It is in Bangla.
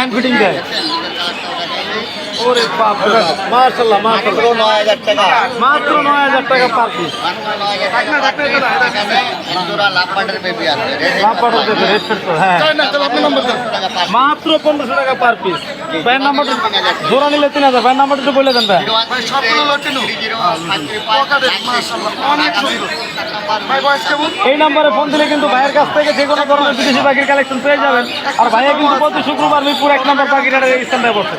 হ্যান্ড ফিটিং দেয়। ওরে বাপ রে, মাশাআল্লাহ মাশাআল্লাহ, 9000 টাকা, মাত্র 9000 টাকা পার পিস। জোড়া লাপাটের বেবি আছে, লাপাটের দেবে রেড ফেস, হ্যাঁ মাত্র 1500 টাকা পার পিস। ভাইয়ের নাম্বারটা, জোড়া নিলে 3000, ভাইয়ের নাম্বারটা একটু বলে দেন ভাই। এই নাম্বারে ফোন দিলে কিন্তু ভাইয়ের কাছ থেকে যে কোনো ধরনের বিদেশি পাখির কালেকশন পেয়ে যাবেন। আর ভাইয়া কিন্তু প্রতি শুক্রবার মিরপুর 1 নম্বর পাখির হাটের স্থানটায় বসে।